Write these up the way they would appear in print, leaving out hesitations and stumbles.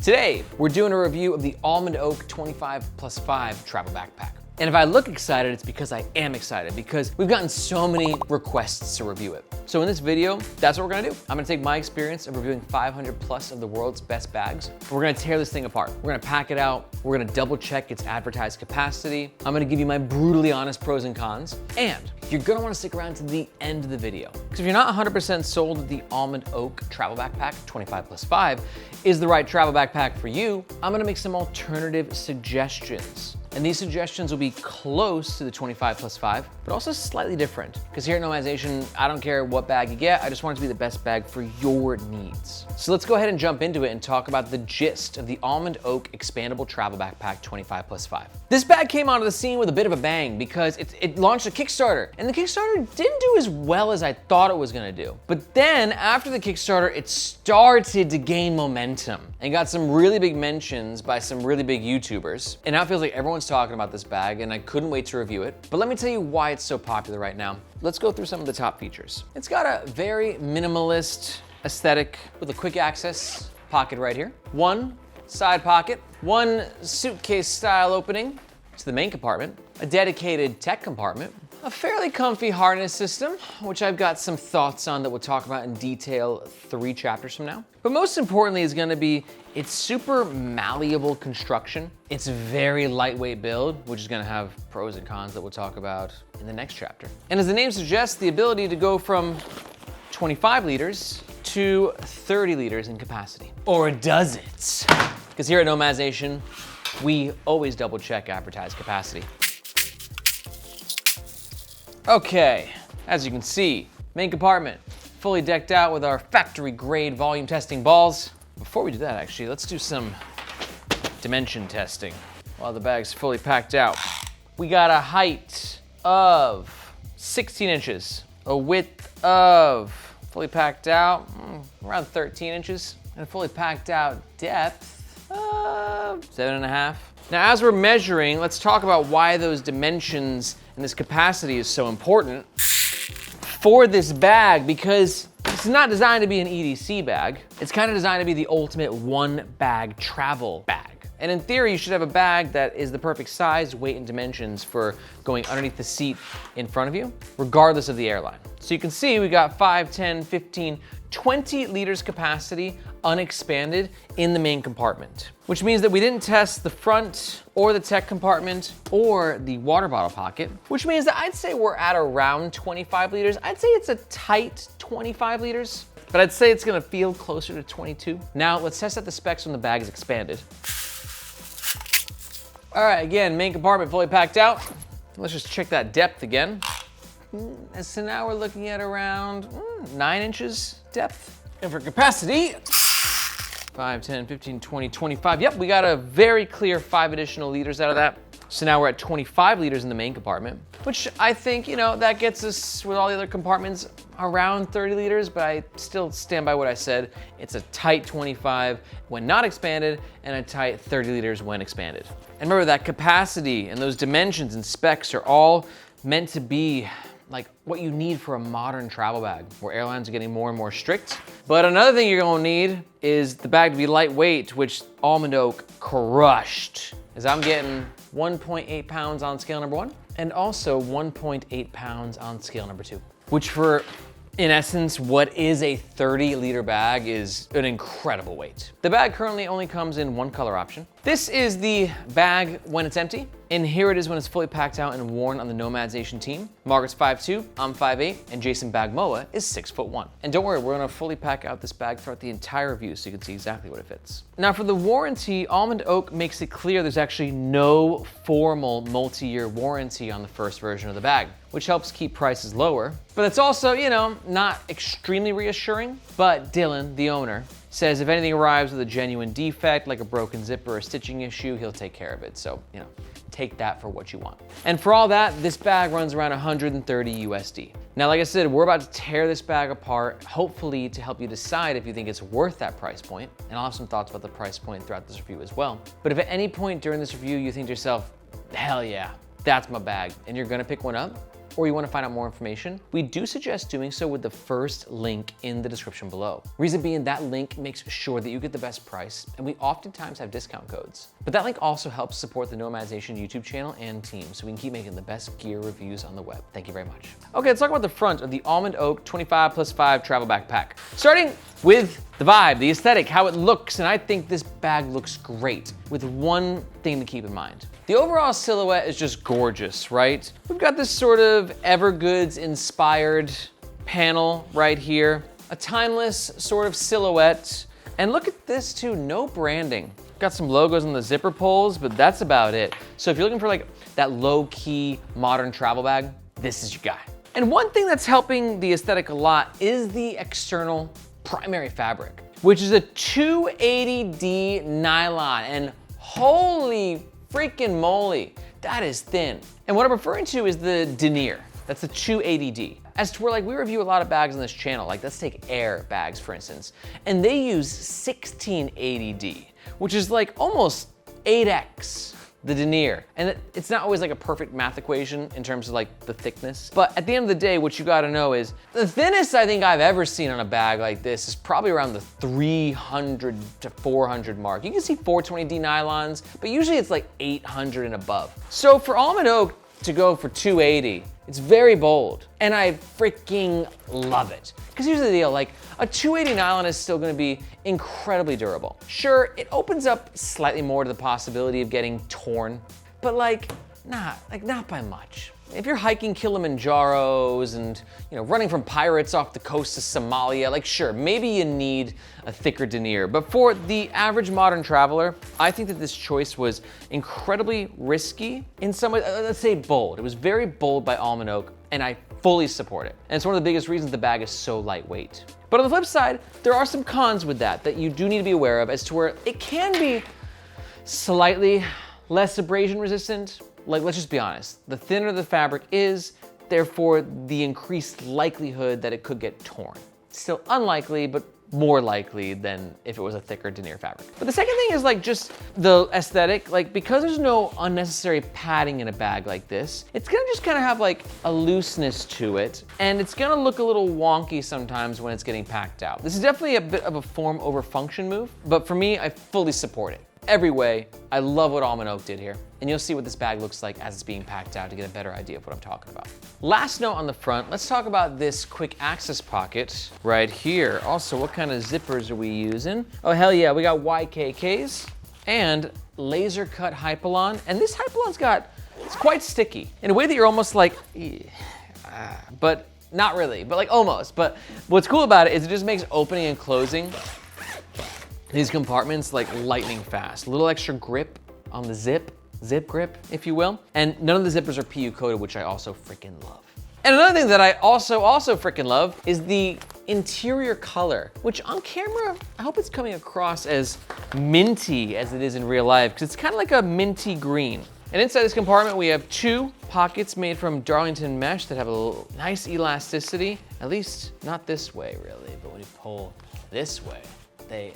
Today, we're doing a review of the Almond Oak 25+5 travel backpack. And if I look excited, it's because I am excited because we've gotten so many requests to review it. So in this video, that's what we're gonna do. I'm gonna take my experience of reviewing 500 plus of the world's best bags. We're gonna tear this thing apart. We're gonna pack it out. We're gonna double check its advertised capacity. I'm gonna give you my brutally honest pros and cons. And you're gonna wanna stick around to the end of the video. Because if you're not 100% sold that the Almond Oak travel backpack 25+5 is the right travel backpack for you, I'm gonna make some alternative suggestions. And these suggestions will be close to the 25+5, but also slightly different. Because here at Nomadization, I don't care what bag you get, I just want it to be the best bag for your needs. So let's go ahead and jump into it and talk about the gist of the Almond Oak Expandable Travel Backpack 25+5. This bag came onto the scene with a bit of a bang because it launched a Kickstarter, and the Kickstarter didn't do as well as I thought it was gonna do. But then after the Kickstarter, it started to gain momentum and got some really big mentions by some really big YouTubers. And now it feels like everyone's talking about this bag and I couldn't wait to review it. But let me tell you why it's so popular right now. Let's go through some of the top features. It's got a very minimalist aesthetic with a quick access pocket right here. One side pocket, one suitcase style opening to the main compartment, a dedicated tech compartment, a fairly comfy harness system, which I've got some thoughts on that we'll talk about in detail 3 chapters from now. But most importantly is gonna be its super malleable construction. It's a very lightweight build, which is gonna have pros and cons that we'll talk about in the next chapter. And as the name suggests, the ability to go from 25 liters to 30 liters in capacity. Or does it? Because here at Nomadization, we always double check advertised capacity. Okay, as you can see, main compartment, fully decked out with our factory grade volume testing balls. Before we do that, actually, let's do some dimension testing while the bag's fully packed out. We got a height of 16 inches, a width of, fully packed out, around 13 inches, and a fully packed out depth of 7.5. Now, as we're measuring, let's talk about why those dimensions and this capacity is so important for this bag, because it's not designed to be an EDC bag. It's kind of designed to be the ultimate one bag travel bag. And in theory, you should have a bag that is the perfect size, weight, and dimensions for going underneath the seat in front of you, regardless of the airline. So you can see we got 5, 10, 15, 20 liters capacity unexpanded in the main compartment, which means that we didn't test the front or the tech compartment or the water bottle pocket, which means that I'd say we're at around 25 liters. I'd say it's a tight 25 liters, but I'd say it's gonna feel closer to 22. Now let's test out the specs when the bag is expanded. All right, again, main compartment fully packed out. Let's just check that depth again. And so now we're looking at around 9 inches depth. And for capacity, 5, 10, 15, 20, 25. Yep, we got a very clear 5 additional liters out of that. So now we're at 25 liters in the main compartment, which I think, that gets us with all the other compartments around 30 liters, but I still stand by what I said. It's a tight 25 when not expanded and a tight 30 liters when expanded. And remember that capacity and those dimensions and specs are all meant to be like what you need for a modern travel bag, where airlines are getting more and more strict. But another thing you're gonna need is the bag to be lightweight, which Almond Oak crushed. As I'm getting 1.8 pounds on scale number 1, and also 1.8 pounds on scale number 2, which for, in essence, what is a 30 liter bag is an incredible weight. The bag currently only comes in one color option. This is the bag when it's empty, and here it is when it's fully packed out and worn on the Nomadization team. Margaret's 5'2", I'm 5'8", and Jason Bagmoa is 6'1". And don't worry, we're gonna fully pack out this bag throughout the entire review so you can see exactly what it fits. Now for the warranty, Almond Oak makes it clear there's actually no formal multi-year warranty on the first version of the bag, which helps keep prices lower. But it's also, not extremely reassuring. But Dylan, the owner, says if anything arrives with a genuine defect, like a broken zipper or a stitching issue, he'll take care of it. So, take that for what you want. And for all that, this bag runs around 130 USD. Now, like I said, we're about to tear this bag apart, hopefully to help you decide if you think it's worth that price point. And I'll have some thoughts about the price point throughout this review as well. But if at any point during this review you think to yourself, hell yeah, that's my bag, and you're gonna pick one up, or you want to find out more information, we do suggest doing so with the first link in the description below. Reason being, that link makes sure that you get the best price, and we oftentimes have discount codes. But that link also helps support the Nomadization YouTube channel and team, so we can keep making the best gear reviews on the web. Thank you very much. Okay, let's talk about the front of the Almond Oak 25+5 travel backpack. Starting with the vibe, the aesthetic, how it looks, and I think this bag looks great, with one thing to keep in mind. The overall silhouette is just gorgeous, right? We've got this sort of Evergoods inspired panel right here, a timeless sort of silhouette, and look at this too, no branding. Got some logos on the zipper pulls, but that's about it. So if you're looking for like that low-key modern travel bag, this is your guy. And one thing that's helping the aesthetic a lot is the external primary fabric, which is a 280D nylon, and holy freaking moly, that is thin. And what I'm referring to is the denier. That's the 280D. As to where like we review a lot of bags on this channel, like let's take Air bags for instance, and they use 1680D, which is like almost 8x the denier. And it's not always like a perfect math equation in terms of like the thickness. But at the end of the day, what you gotta know is the thinnest I think I've ever seen on a bag like this is probably around the 300 to 400 mark. You can see 420D nylons, but usually it's like 800 and above. So for Almond Oak to go for 280, it's very bold, and I freaking love it. Because here's the deal, like a 280 nylon is still gonna be incredibly durable. Sure, it opens up slightly more to the possibility of getting torn, but like not by much. If you're hiking Kilimanjaros and running from pirates off the coast of Somalia, like sure, maybe you need a thicker denier. But for the average modern traveler, I think that this choice was incredibly risky in some way, let's say bold. It was very bold by Almond Oak, and I fully support it. And it's one of the biggest reasons the bag is so lightweight. But on the flip side, there are some cons with that you do need to be aware of, as to where it can be slightly less abrasion resistant. Like, let's just be honest, the thinner the fabric is, therefore the increased likelihood that it could get torn. Still unlikely, but more likely than if it was a thicker denier fabric. But the second thing is like just the aesthetic, like because there's no unnecessary padding in a bag like this, it's gonna just kind of have like a looseness to it, and it's gonna look a little wonky sometimes when it's getting packed out. This is definitely a bit of a form over function move, but for me, I fully support it. Every way, I love what Almond Oak did here, and you'll see what this bag looks like as it's being packed out to get a better idea of what I'm talking about. Last note on the front, let's talk about this quick access pocket right here. Also, what kind of zippers are we using? Oh, hell yeah, we got YKKs and laser cut Hypalon, and this Hypalon's it's quite sticky in a way that you're almost like, but not really, but like almost. But what's cool about it is it just makes opening and closing these compartments like lightning fast. A little extra grip on the zip grip, if you will. And none of the zippers are PU coated, which I also freaking love. And another thing that I also freaking love is the interior color, which on camera, I hope it's coming across as minty as it is in real life, because it's kind of like a minty green. And inside this compartment, we have two pockets made from Darlington mesh that have a little nice elasticity, at least not this way really, but when you pull this way, they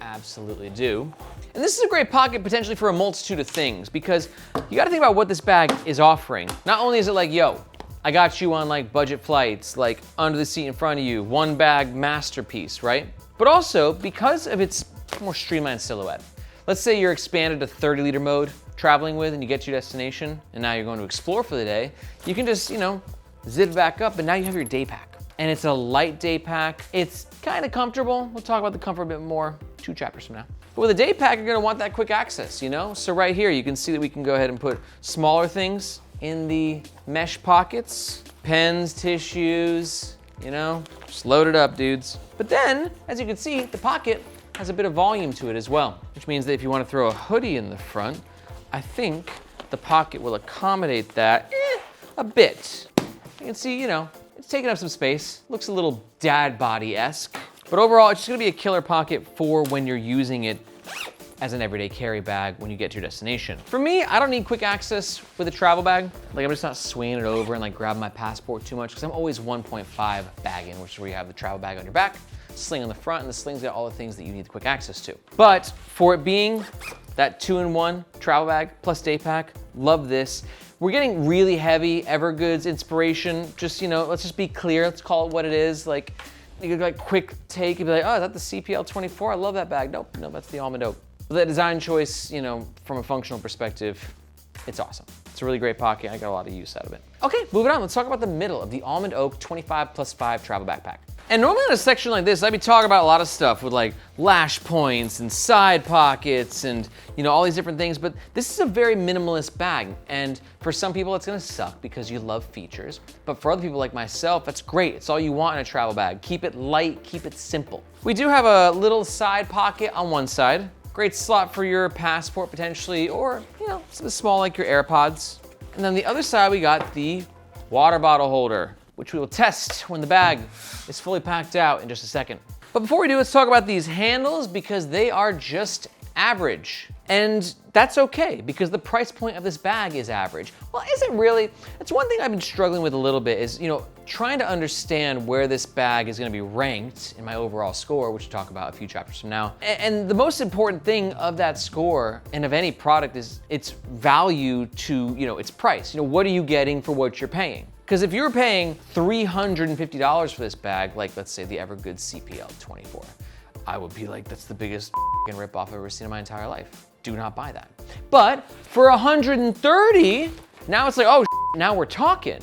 absolutely do. And this is a great pocket potentially for a multitude of things, because you gotta think about what this bag is offering. Not only is it like, yo, I got you on like budget flights, like under the seat in front of you, one bag masterpiece, right? But also because of its more streamlined silhouette. Let's say you're expanded to 30-liter mode traveling with, and you get to your destination, and now you're going to explore for the day. You can just, zip back up, and now you have your day pack. And it's a light day pack. It's kind of comfortable. We'll talk about the comfort a bit more 2 chapters from now. But with a day pack, you're gonna want that quick access, So right here, you can see that we can go ahead and put smaller things in the mesh pockets, pens, tissues, just load it up, dudes. But then, as you can see, the pocket has a bit of volume to it as well, which means that if you wanna throw a hoodie in the front, I think the pocket will accommodate that a bit. You can see, it's taking up some space. Looks a little dad body-esque. But overall, it's just gonna be a killer pocket for when you're using it as an everyday carry bag when you get to your destination. For me, I don't need quick access with a travel bag. Like I'm just not swinging it over and like grabbing my passport too much, because I'm always 1.5 bagging, which is where you have the travel bag on your back, sling on the front, and the sling's got all the things that you need quick access to. But for it being that 2-in-1 travel bag plus day pack, love this. We're getting really heavy Evergoods inspiration. Just, let's just be clear. Let's call it what it is. Like, you could like quick take and be like, oh, is that the CPL 24? I love that bag. Nope, no, that's the Almond Oak. The design choice, from a functional perspective, it's awesome. It's a really great pocket. I got a lot of use out of it. Okay, moving on. Let's talk about the middle of the Almond Oak 25+5 travel backpack. And normally in a section like this, I'd be talking about a lot of stuff with like lash points and side pockets and all these different things, but this is a very minimalist bag. And for some people, it's gonna suck because you love features. But for other people like myself, that's great. It's all you want in a travel bag. Keep it light, keep it simple. We do have a little side pocket on one side. Great slot for your passport potentially, or something small like your AirPods. And then the other side, we got the water bottle holder, which we will test when the bag is fully packed out in just a second. But before we do, let's talk about these handles because they are just average. And that's okay because the price point of this bag is average. Well, is it really? That's one thing I've been struggling with a little bit is, trying to understand where this bag is gonna be ranked in my overall score, which we'll talk about a few chapters from now. And the most important thing of that score and of any product is its value to, its price. What are you getting for what you're paying? Because if you're paying $350 for this bag, like let's say the Evergoods CPL 24, I would be like, that's the biggest ripoff I've ever seen in my entire life. Do not buy that. But for $130, now it's like, oh, now we're talking,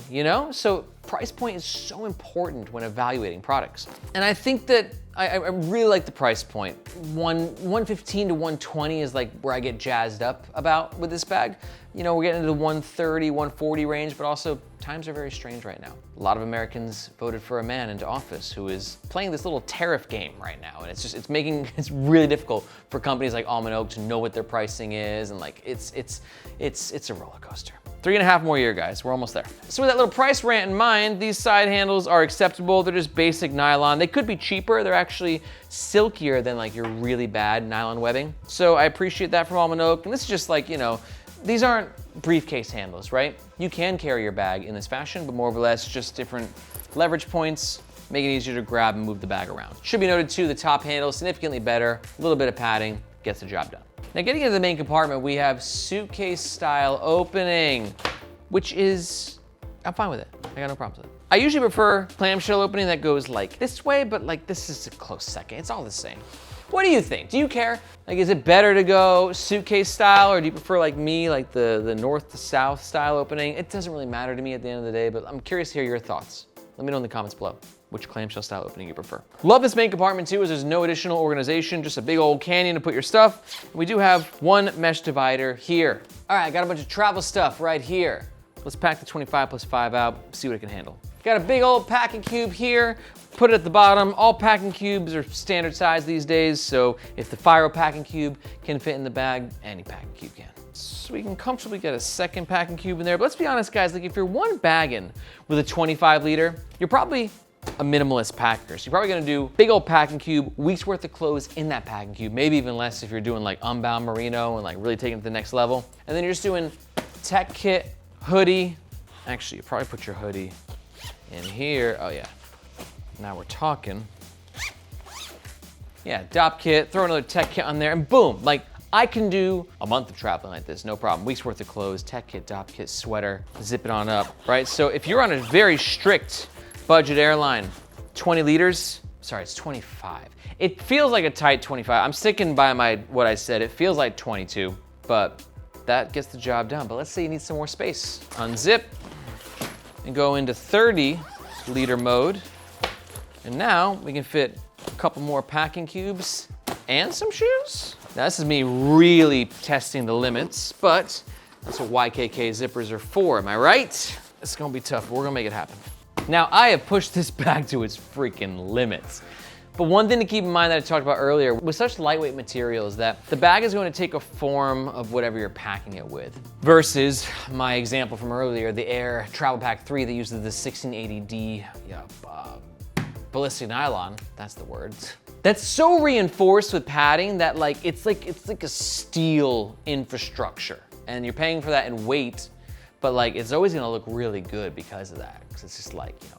So price point is so important when evaluating products. And I think that I really like the price point. 115 to 120 is like where I get jazzed up about with this bag. We're getting into the 130, 140 range, but also times are very strange right now. A lot of Americans voted for a man into office who is playing this little tariff game right now. And it's really difficult for companies like Almond Oak to know what their pricing is. And like, it's a roller coaster. 3.5 more years, guys. We're almost there. So with that little price rant in mind, these side handles are acceptable. They're just basic nylon. They could be cheaper. They're actually silkier than like your really bad nylon webbing. So I appreciate that from Almond Oak. And this is just like, these aren't briefcase handles, right? You can carry your bag in this fashion, but more or less just different leverage points, make it easier to grab and move the bag around. Should be noted too, the top handle is significantly better. A little bit of padding gets the job done. Now getting into the main compartment, we have suitcase style opening, which is, I'm fine with it. I got no problems with it. I usually prefer clamshell opening that goes like this way, but like this is a close second. It's all the same. What do you think? Do you care? Like, is it better to go suitcase style or do you prefer like me, like the north to south style opening? It doesn't really matter to me at the end of the day, but I'm curious to hear your thoughts. Let me know in the comments below which clamshell style opening you prefer. Love this main compartment too, as there's no additional organization, just a big old canyon to put your stuff. We do have one mesh divider here. All right, I got a bunch of travel stuff right here. Let's pack the 25+5 out, see what it can handle. Got a big old packing cube here, put it at the bottom. All packing cubes are standard size these days, so if the Firo packing cube can fit in the bag, any packing cube can. So we can comfortably get a second packing cube in there. But let's be honest, guys, like if you're one bagging with a 25 liter, you're probably a minimalist packer. So you're probably gonna do big old packing cube, week's worth of clothes in that packing cube, maybe even less if you're doing like Unbound Merino and like really taking it to the next level. And then you're just doing tech kit, hoodie. Actually, you probably put your hoodie in here. Oh yeah, now we're talking. Yeah, DOP kit, throw another tech kit on there and boom, like I can do a month of traveling like this, no problem. Week's worth of clothes, tech kit, DOP kit, sweater, zip it on up, right? So if you're on a very strict budget airline, 20 liters, sorry, it's 25. It feels like a tight 25. I'm sticking by what I said. It feels like 22, but that gets the job done. But let's say you need some more space. Unzip and go into 30 liter mode. And now we can fit a couple more packing cubes and some shoes. Now this is me really testing the limits, but that's what YKK zippers are for, am I right? It's gonna be tough, but we're gonna make it happen. Now I have pushed this bag to its freaking limits. But one thing to keep in mind that I talked about earlier, with such lightweight materials that the bag is going to take a form of whatever you're packing it with. Versus my example from earlier, the Air Travel Pack 3 that uses the 1680D ballistic nylon, that's the word. That's so reinforced with padding that it's like a steel infrastructure. And you're paying for that in weight, but it's always gonna look really good because of that. Because it's just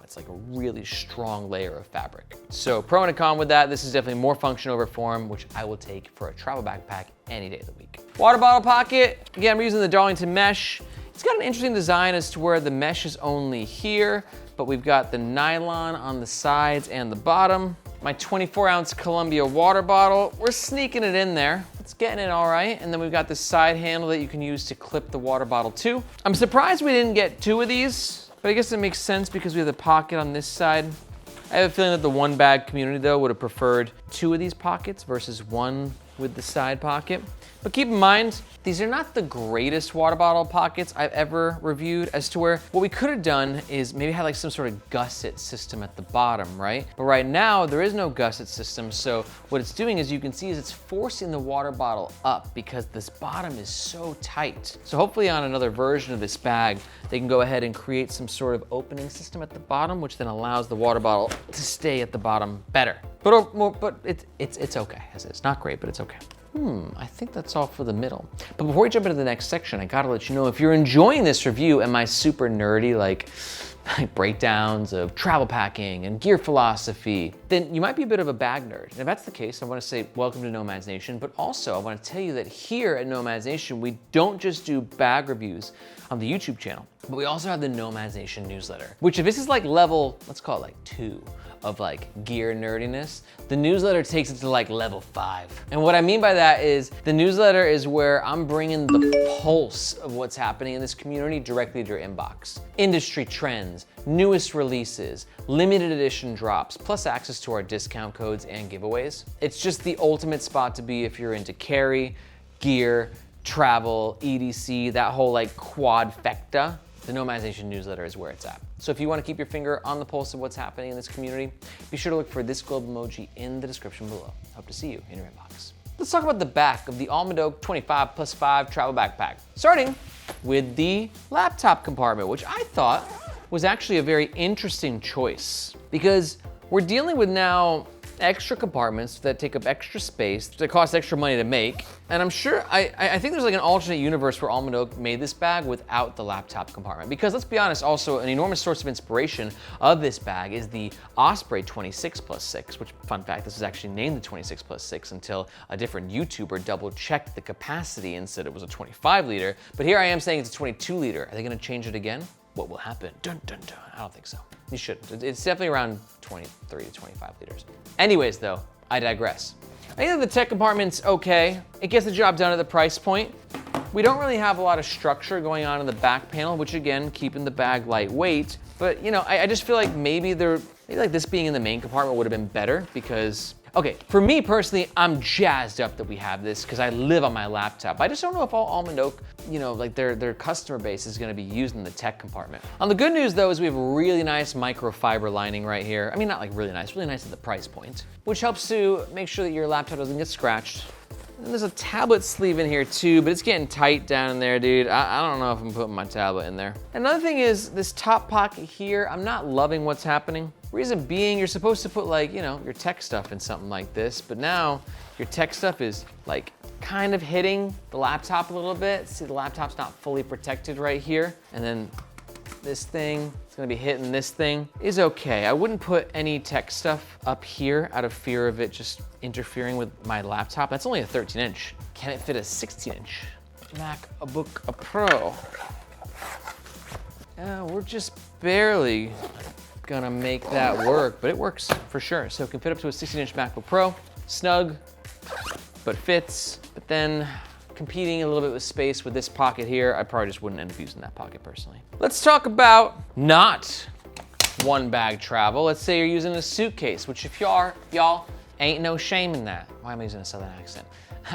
it's like a really strong layer of fabric. So pro and a con with that, this is definitely more function over form, which I will take for a travel backpack any day of the week. Water bottle pocket, again, I'm using the Darlington mesh. It's got an interesting design as to where the mesh is only here, but we've got the nylon on the sides and the bottom. My 24-ounce Columbia water bottle, we're sneaking it in there. It's getting it all right. And then we've got this side handle that you can use to clip the water bottle to. I'm surprised we didn't get 2 of these, but I guess it makes sense because we have the pocket on this side. I have a feeling that the one bag community though would have preferred 2 of these pockets versus 1 with the side pocket. But keep in mind, these are not the greatest water bottle pockets I've ever reviewed, as to where what we could have done is maybe had like some sort of gusset system at the bottom, right? But right now there is no gusset system, so what it's doing, as you can see, is it's forcing the water bottle up because this bottom is so tight. So hopefully on another version of this bag, they can go ahead and create some sort of opening system at the bottom, which then allows the water bottle to stay at the bottom better. But it's okay as is. Not great, but it's okay. I think that's all for the middle. But before we jump into the next section, I gotta let you know, if you're enjoying this review and my super nerdy like breakdowns of travel packing and gear philosophy, then you might be a bit of a bag nerd. And if that's the case, I wanna say welcome to Nomad's Nation, but also I wanna tell you that here at Nomad's Nation, we don't just do bag reviews on the YouTube channel, but we also have the Nomad's Nation newsletter, which if this is like level, let's call it like 2 of like gear nerdiness, the newsletter takes it to like level 5. And what I mean by that is the newsletter is where I'm bringing the pulse of what's happening in this community directly to your inbox. Industry trends, newest releases, limited edition drops, plus access to our discount codes and giveaways. It's just the ultimate spot to be if you're into carry, gear, travel, EDC, that whole like quadfecta. The Nomad's Nation newsletter is where it's at. So if you want to keep your finger on the pulse of what's happening in this community, be sure to look for this globe emoji in the description below. Hope to see you in your inbox. Let's talk about the back of the Almond 25+5 travel backpack, starting with the laptop compartment, which I thought was actually a very interesting choice because we're dealing with now extra compartments that take up extra space, that cost extra money to make. And I'm sure, I think there's like an alternate universe where Almond Oak made this bag without the laptop compartment. Because let's be honest, also an enormous source of inspiration of this bag is the Osprey 26+6, which, fun fact, this is actually named the 26+6 until a different YouTuber double checked the capacity and said it was a 25 liter. But here I am saying it's a 22 liter. Are they gonna change it again? What will happen? Dun, dun, dun. I don't think so. You shouldn't. It's definitely around 23 to 25 liters. Anyways though, I digress. I think that the tech compartment's okay. It gets the job done at the price point. We don't really have a lot of structure going on in the back panel, which again, keeping the bag lightweight. But you know, I just feel like maybe like this being in the main compartment would have been better because, okay, for me personally, I'm jazzed up that we have this because I live on my laptop. I just don't know if all Almond Oak, you know, like their customer base is gonna be using the tech compartment. On the good news though is we have a really nice microfiber lining right here. I mean, not like really nice at the price point, which helps to make sure that your laptop doesn't get scratched. And there's a tablet sleeve in here too, but it's getting tight down in there, dude. I don't know if I'm putting my tablet in there. Another thing is this top pocket here, I'm not loving what's happening. Reason being, you're supposed to put like, you know, your tech stuff in something like this, but now your tech stuff is like kind of hitting the laptop a little bit. See, the laptop's not fully protected right here. And then this thing, it's gonna be hitting this thing, is okay. I wouldn't put any tech stuff up here out of fear of it just interfering with my laptop. That's only a 13-inch. Can it fit a 16-inch MacBook Pro? We're just barely gonna make that work, but it works for sure. So it can fit up to a 16-inch MacBook Pro, snug, but fits. But then competing a little bit with space with this pocket here, I probably just wouldn't end up using that pocket personally. Let's talk about not one bag travel. Let's say you're using a suitcase, which if you are, y'all, ain't no shame in that. Why am I using a Southern accent?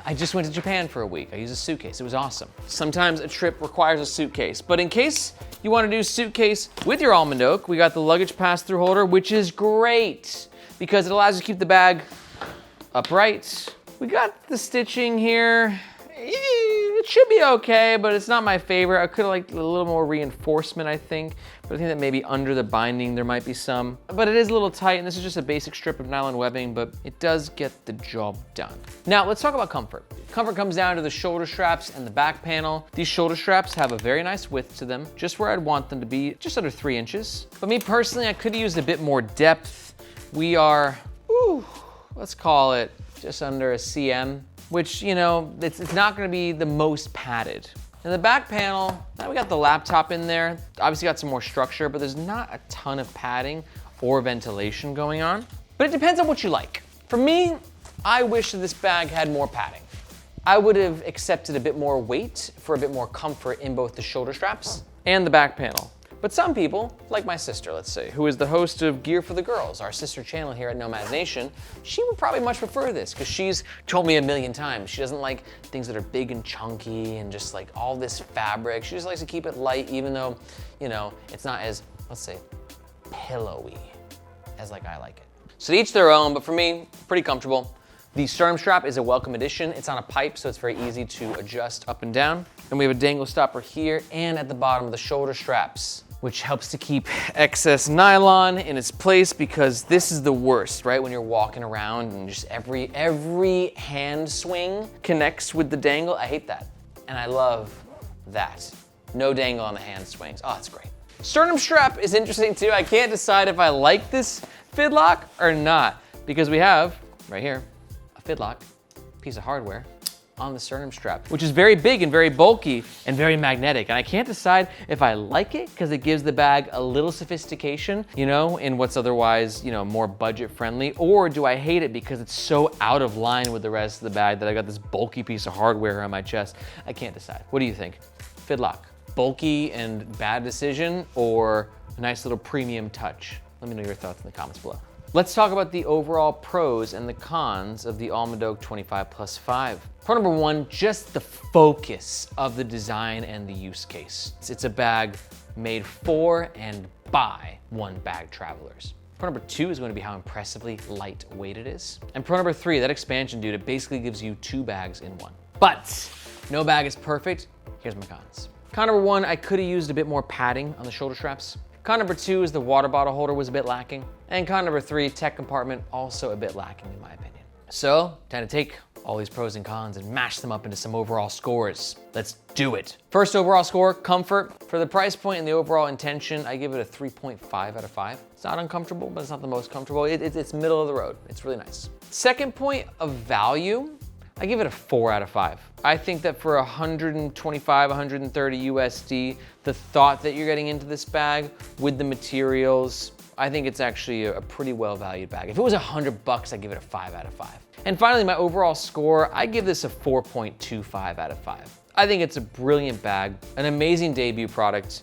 I just went to Japan for a week. I used a suitcase, it was awesome. Sometimes a trip requires a suitcase, but in case you wanna do suitcase with your Almond Oak, we got the luggage pass-through holder, which is great because it allows you to keep the bag upright. We got the stitching here. It should be okay, but it's not my favorite. I could have liked a little more reinforcement, I think. But I think that maybe under the binding, there might be some. But it is a little tight, and this is just a basic strip of nylon webbing, but it does get the job done. Now, let's talk about comfort. Comfort comes down to the shoulder straps and the back panel. These shoulder straps have a very nice width to them, just where I'd want them to be, just under 3 inches. But me personally, I could have used a bit more depth. We are, let's call it just under a cm. Which, you know, it's not gonna be the most padded. In the back panel, now we got the laptop in there. Obviously got some more structure, but there's not a ton of padding or ventilation going on. But it depends on what you like. For me, I wish that this bag had more padding. I would have accepted a bit more weight for a bit more comfort in both the shoulder straps and the back panel. But some people, like my sister, let's say, who is the host of Gear for the Girls, our sister channel here at Nomads Nation, she would probably much prefer this because she's told me a million times she doesn't like things that are big and chunky and just like all this fabric. She just likes to keep it light, even though, you know, it's not as, let's say, pillowy as like I like it. So to each their own, but for me, pretty comfortable. The sternum strap is a welcome addition. It's on a pipe, so it's very easy to adjust up and down. And we have a dangle stopper here and at the bottom of the shoulder straps, which helps to keep excess nylon in its place because this is the worst, right? When you're walking around and just every hand swing connects with the dangle. I hate that. And I love that. No dangle on the hand swings. Oh, it's great. Sternum strap is interesting too. I can't decide if I like this fidlock or not because we have, right here, a fidlock, piece of hardware, on the sternum strap, which is very big and very bulky and very magnetic. And I can't decide if I like it because it gives the bag a little sophistication, you know, in what's otherwise, you know, more budget friendly, or do I hate it because it's so out of line with the rest of the bag that I got this bulky piece of hardware on my chest. I can't decide. What do you think? Fidlock, bulky and bad decision, or a nice little premium touch? Let me know your thoughts in the comments below. Let's talk about the overall pros and the cons of the Almond Oak 25+5. Pro number one, just the focus of the design and the use case. It's a bag made for and by one bag travelers. Pro number two is going to be how impressively lightweight it is. And pro number three, that expansion, dude, it basically gives you two bags in one. But no bag is perfect. Here's my cons. Con number one, I could have used a bit more padding on the shoulder straps. Con number two is the water bottle holder was a bit lacking. And con number three, tech compartment, also a bit lacking in my opinion. So, time to take all these pros and cons and mash them up into some overall scores. Let's do it. First overall score, comfort. For the price point and the overall intention, I give it a 3.5 out of 5. It's not uncomfortable, but it's not the most comfortable. It's middle of the road. It's really nice. Second point of value, I give it a 4 out of 5. I think that for 125, 130 USD, the thought that you're getting into this bag with the materials, I think it's actually a pretty well valued bag. If it was $100, I'd give it a 5 out of 5. And finally, my overall score, I give this a 4.25 out of 5. I think it's a brilliant bag, an amazing debut product.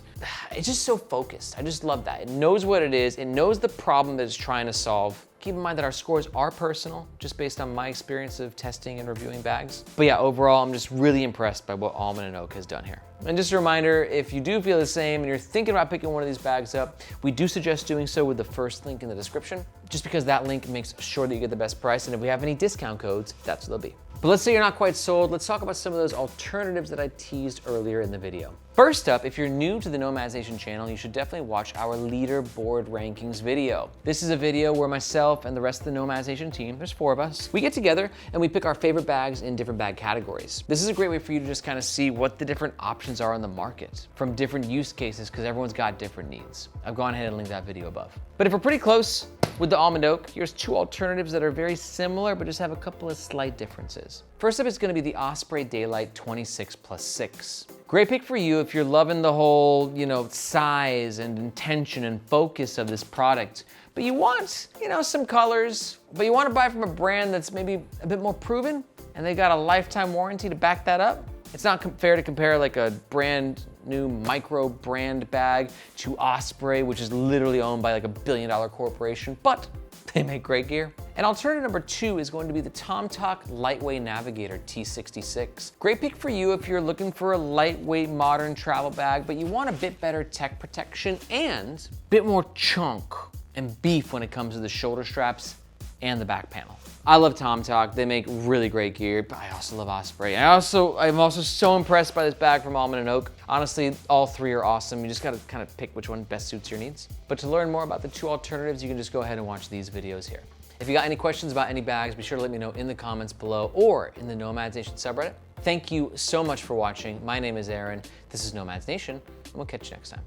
It's just so focused. I just love that. It knows what it is. It knows the problem that it's trying to solve. Keep in mind that our scores are personal, just based on my experience of testing and reviewing bags. But yeah, overall, I'm just really impressed by what Almond & Oak has done here. And just a reminder, if you do feel the same and you're thinking about picking one of these bags up, we do suggest doing so with the first link in the description, just because that link makes sure that you get the best price. And if we have any discount codes, that's what they'll be. But let's say you're not quite sold. Let's talk about some of those alternatives that I teased earlier in the video. First up, if you're new to the Nomads Nation channel, you should definitely watch our leaderboard rankings video. This is a video where myself and the rest of the Nomads Nation team, there's 4 of us, we get together and we pick our favorite bags in different bag categories. This is a great way for you to just kind of see what the different options are on the market from different use cases, because everyone's got different needs. I've gone ahead and linked that video above. But if we're pretty close with the Almond Oak, here's 2 alternatives that are very similar, but just have a couple of slight differences. First up is gonna be the Osprey Daylite 26+6. Great pick for you if you're loving the whole, you know, size and intention and focus of this product, but you want, you know, some colors, but you want to buy from a brand that's maybe a bit more proven and they got a lifetime warranty to back that up. It's not fair to compare like a brand new micro brand bag to Osprey, which is literally owned by like $1 billion corporation, but they make great gear. And alternative number 2 is going to be the Tomtoc Liteway Navigator T66. Great pick for you if you're looking for a lightweight modern travel bag, but you want a bit better tech protection and a bit more chunk and beef when it comes to the shoulder straps and the back panel. I love Tomtoc. They make really great gear, but I also love Osprey. I'm also so impressed by this bag from Almond & Oak. Honestly, all 3 are awesome. You just gotta kind of pick which one best suits your needs. But to learn more about the 2 alternatives, you can just go ahead and watch these videos here. If you got any questions about any bags, be sure to let me know in the comments below or in the Nomads Nation subreddit. Thank you so much for watching. My name is Aaron. This is Nomads Nation, and we'll catch you next time.